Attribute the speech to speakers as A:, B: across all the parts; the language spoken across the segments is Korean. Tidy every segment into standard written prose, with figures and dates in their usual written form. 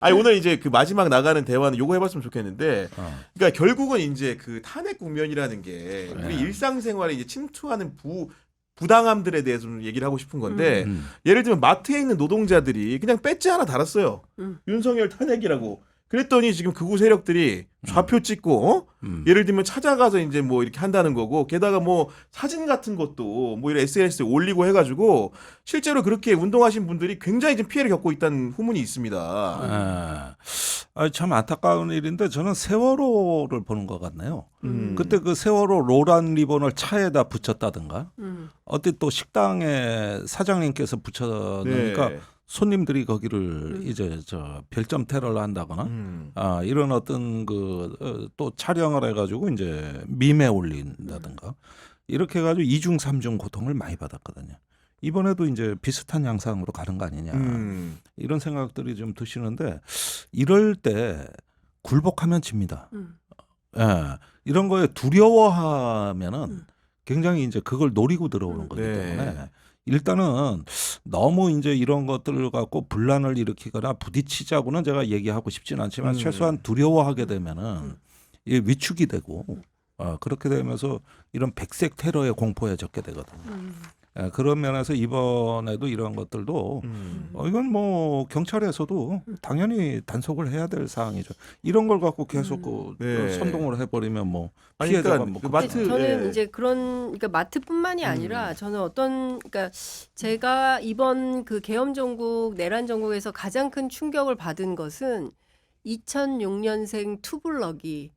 A: 아니 오늘 이제 그 마지막 나가는 대화는 요거 해봤으면 좋겠는데,
B: 어.
A: 그러니까 결국은 이제 그 탄핵 국면이라는 게 우리
B: 네.
A: 일상생활에 이제 침투하는 부당함들에 대해서 좀 얘기를 하고 싶은 건데,
B: 음.
A: 예를 들면 마트에 있는 노동자들이 그냥 배지 하나 달았어요.
C: 음.
A: 윤석열 탄핵이라고. 그랬더니 지금 극우 세력들이 좌표 찍고 예를 들면 찾아가서 이제 뭐 이렇게 한다는 거고, 게다가 뭐 사진 같은 것도 뭐 이런 SNS에 올리고 해가지고 실제로 그렇게 운동하신 분들이 굉장히 좀 피해를 겪고 있다는 후문이 있습니다.
B: 참 안타까운 일인데 저는 세월호를 보는 것 같네요.
A: 음.
B: 그때 그 세월호 로란 리본을 차에다 붙였다든가 어디 또 식당에 사장님께서 붙여놓으니까
A: 네.
B: 손님들이 거기를 이제 저 별점 테러를 한다거나 이런 어떤 그 또 촬영을 해가지고 이제 밈에 올린다든가 이렇게 해가지고 이중 삼중 고통을 많이 받았거든요. 이번에도 이제 비슷한 양상으로 가는 거 아니냐 이런 생각들이 좀 드시는데, 이럴 때 굴복하면 집니다. 예, 이런 거에 두려워하면은 굉장히 이제 그걸 노리고 들어오는 거기
A: 네.
B: 때문에 일단은 너무 이제 이런 것들을 갖고 분란을 일으키거나 부딪히자고는 제가 얘기하고 싶지는 않지만 최소한 두려워하게 되면은 이 위축이 되고 그렇게 되면서 이런 백색 테러의 공포에 젖게 되거든요. 그런 면에서 이번에도 이런 것들도 이건 뭐 경찰에서도 당연히 단속을 해야 될 사항이죠. 이런 걸 갖고 계속
A: 네.
B: 선동을 해버리면 뭐
A: 아니,
B: 피해자가
A: 그러니까
B: 뭐
A: 그
C: 근데
A: 마트,
C: 저는
A: 예.
C: 이제 그러니까 마트뿐만이 아니라 저는 그러니까 제가 이번 그 계엄 정국, 내란 정국에서 가장 큰 충격을 받은 것은 2006년생 투블럭이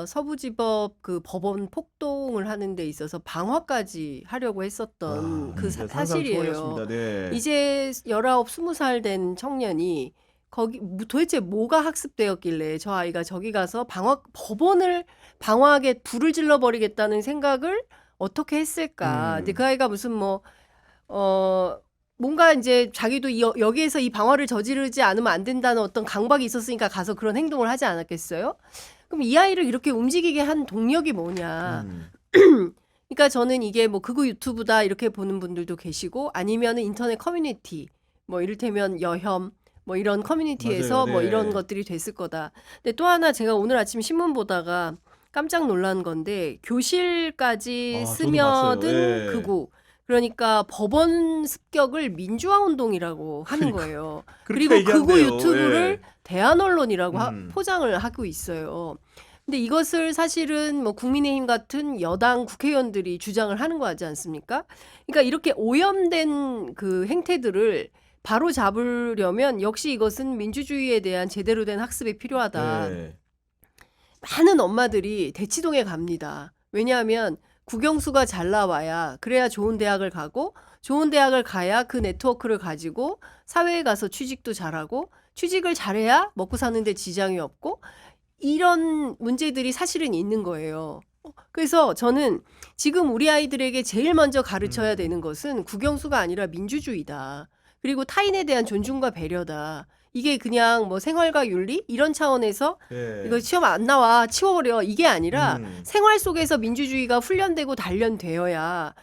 C: 서부지법 그 법원 폭동을 하는 데 있어서 방화까지 하려고 했었던 그
A: 진짜
C: 사실이에요.
A: 상상초월이었습니다. 네.
C: 이제 19, 20살 된 청년이 거기 도대체 뭐가 학습되었길래 저 아이가 저기 가서 법원을 방화하게 불을 질러 버리겠다는 생각을 어떻게 했을까? 근데 그 아이가 무슨 뭔가 이제 자기도 여기에서 이 방화를 저지르지 않으면 안 된다는 어떤 강박이 있었으니까 가서 그런 행동을 하지 않았겠어요? 그럼 이 아이를 이렇게 움직이게 한 동력이 뭐냐? 그러니까 저는 이게 뭐 극우 유튜브다 이렇게 보는 분들도 계시고, 아니면은 인터넷 커뮤니티, 뭐 이를테면 여혐, 뭐 이런 커뮤니티에서
A: 맞아요.
C: 뭐
A: 네.
C: 이런 것들이 됐을 거다. 근데 또 하나 제가 오늘 아침 신문 보다가 깜짝 놀란 건데, 교실까지
A: 저도
C: 스며든
A: 봤어요. 네.
C: 극우. 그러니까 법원 습격을 민주화 운동이라고 하는 거예요.
A: 그렇게
C: 그리고 극우
A: 얘기한대요.
C: 유튜브를
A: 예.
C: 대한 언론이라고
A: 음.
C: 포장을 하고 있어요. 근데 이것을 사실은 뭐 국민의힘 같은 여당 국회의원들이 주장을 하는 거 하지 않습니까? 그러니까 이렇게 오염된 그 행태들을 바로 잡으려면 역시 이것은 민주주의에 대한 제대로 된 학습이 필요하다.
A: 네.
C: 많은 엄마들이 대치동에 갑니다. 왜냐하면 국영수가 잘 나와야, 그래야 좋은 대학을 가고, 좋은 대학을 가야 그 네트워크를 가지고 사회에 가서 취직도 잘하고, 취직을 잘해야 먹고 사는데 지장이 없고, 이런 문제들이 사실은 있는 거예요. 그래서 저는 지금 우리 아이들에게 제일 먼저 가르쳐야 되는 것은 국영수가 아니라 민주주의다. 그리고 타인에 대한 존중과 배려다. 이게 그냥 뭐 생활과 윤리 이런 차원에서
A: 네.
C: 이거 시험 안 나와 치워버려 이게 아니라 생활 속에서 민주주의가 훈련되고 단련되어야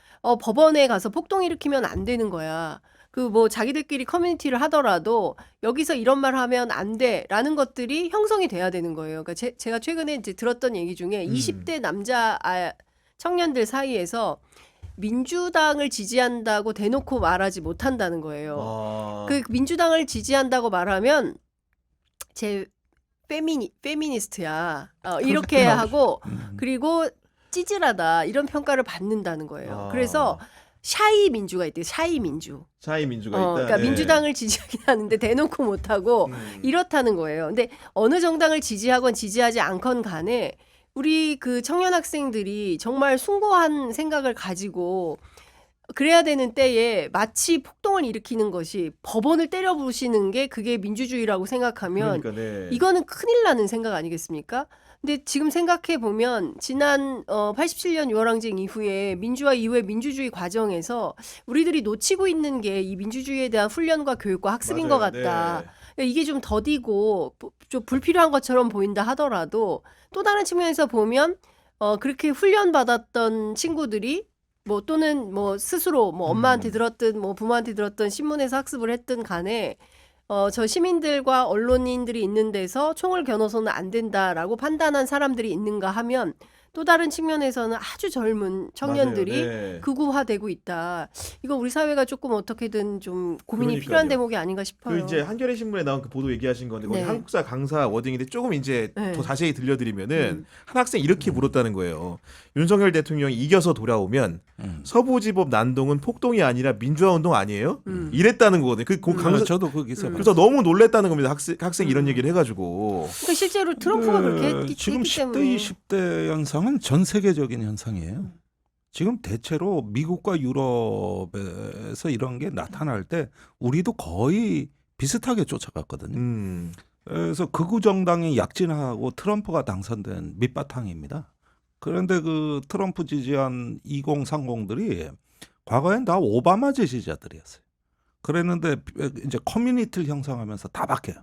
C: 법원에 가서 폭동 일으키면 안 되는 거야. 그 뭐 자기들끼리 커뮤니티를 하더라도 여기서 이런 말 하면 안 돼라는 것들이 형성이 돼야 되는 거예요. 그러니까 제가 최근에 이제 들었던 얘기 중에 20대 남자 청년들 사이에서 민주당을 지지한다고 대놓고 말하지 못한다는 거예요. 그 민주당을 지지한다고 말하면 제 페미니스트야. 이렇게 하고 그리고 찌질하다 이런 평가를 받는다는 거예요. 그래서 샤이 민주가 있대요. 샤이 민주.
A: 샤이 민주가 있다.
C: 그러니까
A: 네.
C: 민주당을 지지하긴 하는데 대놓고 못하고 이렇다는 거예요. 근데 어느 정당을 지지하건 지지하지 않건 간에 우리 그 청년 학생들이 정말 숭고한 생각을 가지고 그래야 되는 때에 마치 폭동을 일으키는 것이 법원을 때려 부시는 게 그게 민주주의라고 생각하면
A: 그러니까, 네.
C: 이거는 큰일 나는 생각 아니겠습니까? 근데 지금 생각해 보면 지난 87년 유월항쟁 이후에 민주화 이후의 민주주의 과정에서 우리들이 놓치고 있는 게 이 민주주의에 대한 훈련과 교육과 학습인 것
A: 맞아요.
C: 같다.
A: 네.
C: 이게 좀 더디고 좀 불필요한 것처럼 보인다 하더라도 또 다른 측면에서 보면 그렇게 훈련 받았던 친구들이 뭐 또는 뭐 스스로 뭐 엄마한테 들었든 뭐 부모한테 들었든 신문에서 학습을 했든 간에 저 시민들과 언론인들이 있는 데서 총을 겨눠서는 안 된다라고 판단한 사람들이 있는가 하면 또 다른 측면에서는 아주 젊은 청년들이
A: 맞아요. 네.
C: 극우화되고 있다. 이거 우리 사회가 조금 어떻게든 좀 고민이
A: 그러니까요.
C: 필요한 대목이 아닌가 싶어요.
A: 그 이제 한겨레 신문에 나온 그 보도 얘기하신 건데 거기
C: 네.
A: 한국사 강사 워딩인데 조금 이제
C: 네.
A: 더 자세히 들려드리면은 한 학생 이렇게 물었다는 거예요. 윤석열 대통령이 이겨서 돌아오면 서부지법 난동은 폭동이 아니라 민주화운동 아니에요? 이랬다는 거거든요. 그 강사
B: 저도 그 기사
A: 그래서 너무 놀랬다는 겁니다. 학생 이런 얘기를 해가지고.
C: 그러니까 실제로 트럼프가 그렇게 했기
B: 지금 10대,
C: 때문에
B: 20대 현상은 전 세계적인 현상이에요. 지금 대체로 미국과 유럽에서 이런 게 나타날 때 우리도 거의 비슷하게 쫓아갔거든요. 그래서 극우 정당이 약진하고 트럼프가 당선된 밑바탕입니다. 그런데 그 트럼프 지지한 2030들이 과거엔 다 오바마 지지자들이었어요. 그랬는데 이제 커뮤니티를 형성하면서 다 바뀌어요.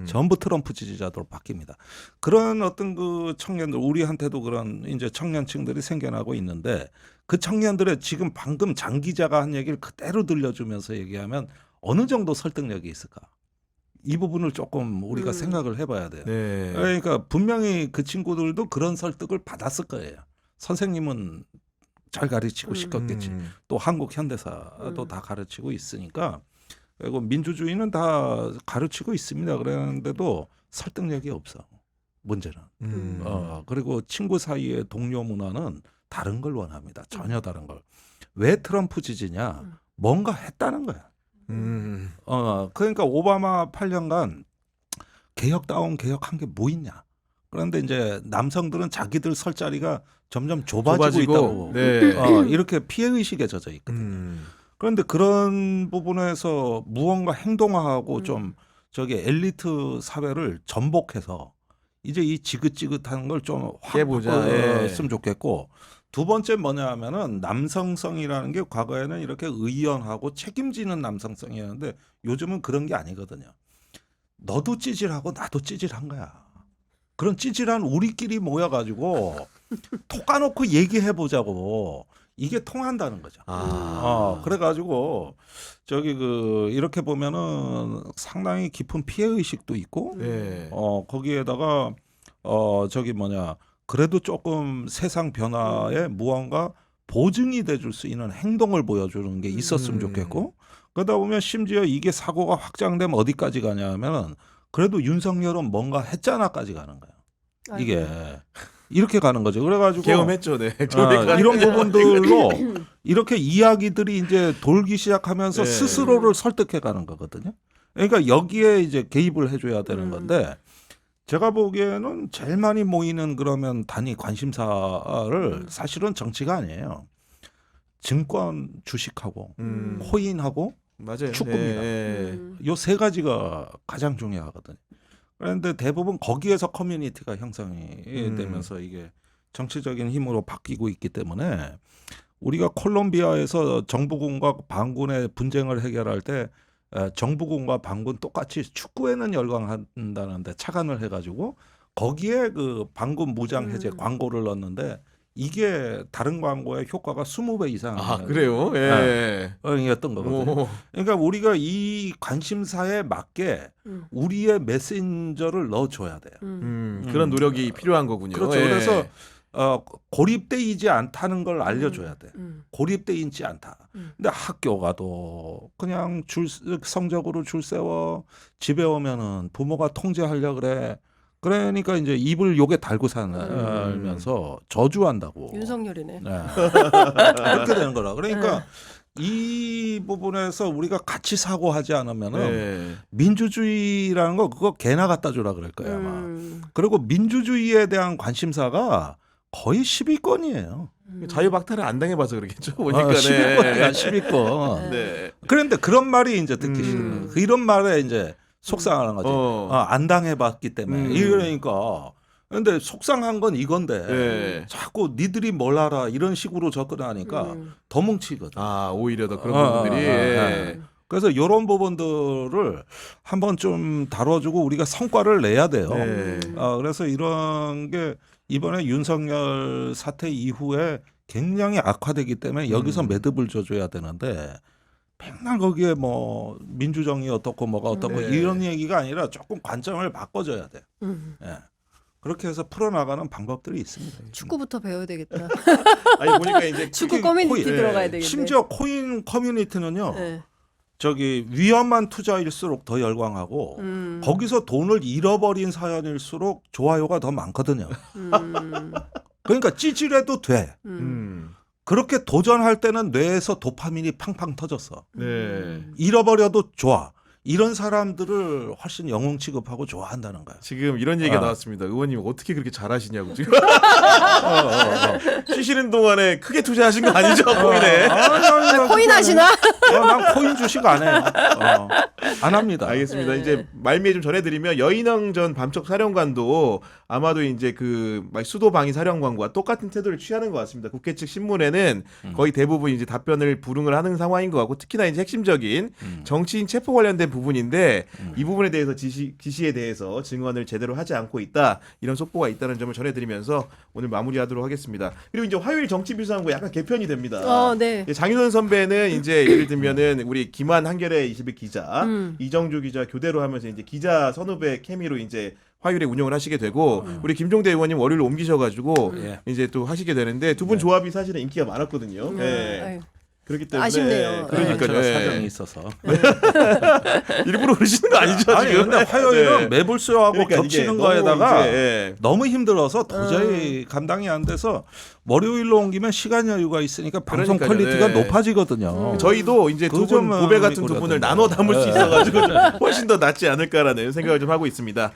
B: 전부 트럼프 지지자들로 바뀝니다. 그런 어떤 그 청년들, 우리한테도 그런 이제 청년층들이 생겨나고 있는데 그 청년들의 지금 방금 장 기자가 한 얘기를 그대로 들려주면서 얘기하면 어느 정도 설득력이 있을까? 이 부분을 조금 우리가 생각을 해봐야 돼요.
A: 네.
B: 그러니까 분명히 그 친구들도 그런 설득을 받았을 거예요. 선생님은 잘 가르치고 시켰겠지. 또 한국 현대사도 다 가르치고 있으니까. 그리고 민주주의는 다 가르치고 있습니다. 그랬는데도 설득력이 없어. 문제는. 그리고 친구 사이의 동료 문화는 다른 걸 원합니다. 전혀 다른 걸. 왜 트럼프 지지냐? 뭔가 했다는 거야. 그러니까 오바마 8년간 개혁다운 개혁한 게 뭐 있냐? 그런데 이제 남성들은 자기들 설 자리가 점점 좁아지고 있다고
A: 네.
B: 이렇게 피해 의식에 젖어 있거든요. 그런데 그런 부분에서 무언가 행동하고 좀 저기 엘리트 사회를 전복해서 이제 이 지긋지긋한 걸 좀 확
A: 깨보자.
B: 바꿨으면 좋겠고, 두 번째 뭐냐 하면은 남성성이라는 게 과거에는 이렇게 의연하고 책임지는 남성성이었는데 요즘은 그런 게 아니거든요. 너도 찌질하고 나도 찌질한 거야. 그런 찌질한 우리끼리 모여가지고 톡 까놓고 얘기해보자고. 이게 통한다는 거죠. 그래가지고 저기 그 이렇게 보면은 상당히 깊은 피해 의식도 있고,
A: 네.
B: 거기에다가 저기 뭐냐 그래도 조금 세상 변화에 무언가 보증이 돼줄 수 있는 행동을 보여주는 게 있었으면 좋겠고, 그러다 보면 심지어 이게 사고가 확장되면 어디까지 가냐면은 그래도 윤석열은 뭔가 했잖아까지 가는 거예요. 이게. 이렇게 가는 거죠. 그래가지고
A: 경험했죠, 네.
B: 이런 부분들로 이렇게 이야기들이 이제 돌기 시작하면서
A: 네.
B: 스스로를 설득해 가는 거거든요. 그러니까 여기에 이제 개입을 해줘야 되는 건데 제가 보기에는 제일 많이 모이는 그러면 단위 관심사를 사실은 정치가 아니에요. 증권 주식하고 코인하고
A: 맞아요.
B: 축구입니다.
A: 네.
B: 요 세 가지가 가장 중요하거든요. 그런데 대부분 거기에서 커뮤니티가 형성이 되면서 이게 정치적인 힘으로 바뀌고 있기 때문에 우리가 콜롬비아에서 정부군과 반군의 분쟁을 해결할 때 정부군과 반군 똑같이 축구에는 열광한다는데 착안을 해가지고 거기에 그 반군 무장 해제 광고를 넣었는데 이게 다른 광고의 효과가 20배 이상
A: 그래요? 예.
B: 였던 거거든요. 그러니까 우리가 이 관심사에 맞게 우리의 메신저를 넣어줘야 돼요.
A: 그런 노력이 필요한 거군요.
B: 그렇죠.
A: 예.
B: 그래서 고립되이지 않다는 걸 알려줘야 돼. 고립돼 있지 않다. 근데 학교 가도 그냥 성적으로 줄 세워 집에 오면은 부모가 통제하려 그래. 그러니까 이제 입을 욕에 달고 살면서 저주한다고.
C: 윤석열이네.
B: 네. 그렇게 되는 거라. 그러니까 이 부분에서 우리가 같이 사고하지 않으면은
A: 네.
B: 민주주의라는 거 그거 개나 갖다 주라 그럴 거야 아마. 그리고 민주주의에 대한 관심사가 거의 10위권이에요.
A: 자유박탈을 안 당해봐서 그러겠죠. 보니까
B: 10위권이야 10위권.
A: 네.
B: 그런데 그런 말이 이제 듣기 싫은 거예요. 이런 말에 이제 속상하는 거지. 안 당해봤기 때문에. 이러니까. 근데 속상한 건 이건데
A: 네.
B: 자꾸 니들이 뭘 알아 이런 식으로 접근하니까 더 뭉치거든.
A: 오히려 더 그런 부분들이. 예.
B: 그래서 이런 부분들을 한번 좀 다뤄주고 우리가 성과를 내야 돼요.
A: 네.
B: 그래서 이런 게 이번에 윤석열 사태 이후에 굉장히 악화되기 때문에 여기서 매듭을 줘줘야 되는데 맨날 거기에 뭐 민주정의 어떻고 뭐가 어떻고
A: 네.
B: 이런 얘기가 아니라 조금 관점을 바꿔줘야 돼. 예. 그렇게 해서 풀어나가는 방법들이 있습니다.
C: 축구부터 배워야 되겠다.
A: 아니 보니까 이제
C: 축구
B: 특히
C: 커뮤니티
B: 코인,
C: 들어가야 되겠네.
B: 심지어 코인 커뮤니티는요.
C: 네.
B: 저기 위험한 투자일수록 더 열광하고 거기서 돈을 잃어버린 사연일수록 좋아요가 더 많거든요. 그러니까 찌질해도 돼. 그렇게 도전할 때는 뇌에서 도파민이 팡팡 터졌어.
A: 네.
B: 잃어버려도 좋아. 이런 사람들을 훨씬 영웅 취급하고 좋아한다는 거야.
A: 지금 이런 얘기가 나왔습니다. 의원님 어떻게 그렇게 잘하시냐고 지금. 쉬시는 동안에 크게 투자하신 거 아니죠, 코인에?
C: 코인 하시나?
B: 난 코인 주식 안 해요. 안 합니다.
A: 알겠습니다.
C: 네.
A: 이제 말미에 좀 전해드리면 여인왕 전 밤척 사령관도 아마도 이제 그 수도 방위 사령관과 똑같은 태도를 취하는 것 같습니다. 국회 측 신문에는 거의 대부분 이제 답변을 불응을 하는 상황인 것 같고 특히나 이제 핵심적인 정치인 체포 관련된 부분인데 이 부분에 대해서 지시에 대해서 증언을 제대로 하지 않고 있다 이런 속보가 있다는 점을 전해드리면서 오늘 마무리하도록 하겠습니다. 그리고 이제 화요일 정치비상구 약간 개편이 됩니다.
C: 네.
A: 장윤선 선배는 이제 예를 들면은 우리 김한 한겨레 21 기자, 이정주 기자 교대로 하면서 이제 기자 선후배 케미로 이제 화요일에 운영을 하시게 되고 우리 김종대 의원님 월요일로 옮기셔가지고 이제 또 하시게 되는데 두 분 조합이 사실은 인기가 많았거든요. 네.
C: 아유.
A: 그렇기 때문에
C: 아쉽네요.
A: 그러니까
B: 제가 사정이 있어서.
A: 일부러 그러시는 거 아니죠
B: 아니
A: 지금?
B: 근데 화요일은
A: 네.
B: 매불쇼하고
A: 그러니까
B: 겹치는
A: 이게
B: 거에다가
A: 이제,
B: 너무 힘들어서 도저히 감당이 안 돼서 월요일로 옮기면 시간 여유가 있으니까 방송
A: 그러니까요.
B: 퀄리티가
A: 네.
B: 높아지거든요.
A: 저희도 이제
B: 그
A: 두 분
B: 점은
A: 보배 같은 두
B: 우리
A: 분을
B: 그러던데.
A: 나눠 담을 수
B: 네.
A: 있어가지고 좀 훨씬 더 낫지 않을까라는 생각을 좀 하고 있습니다.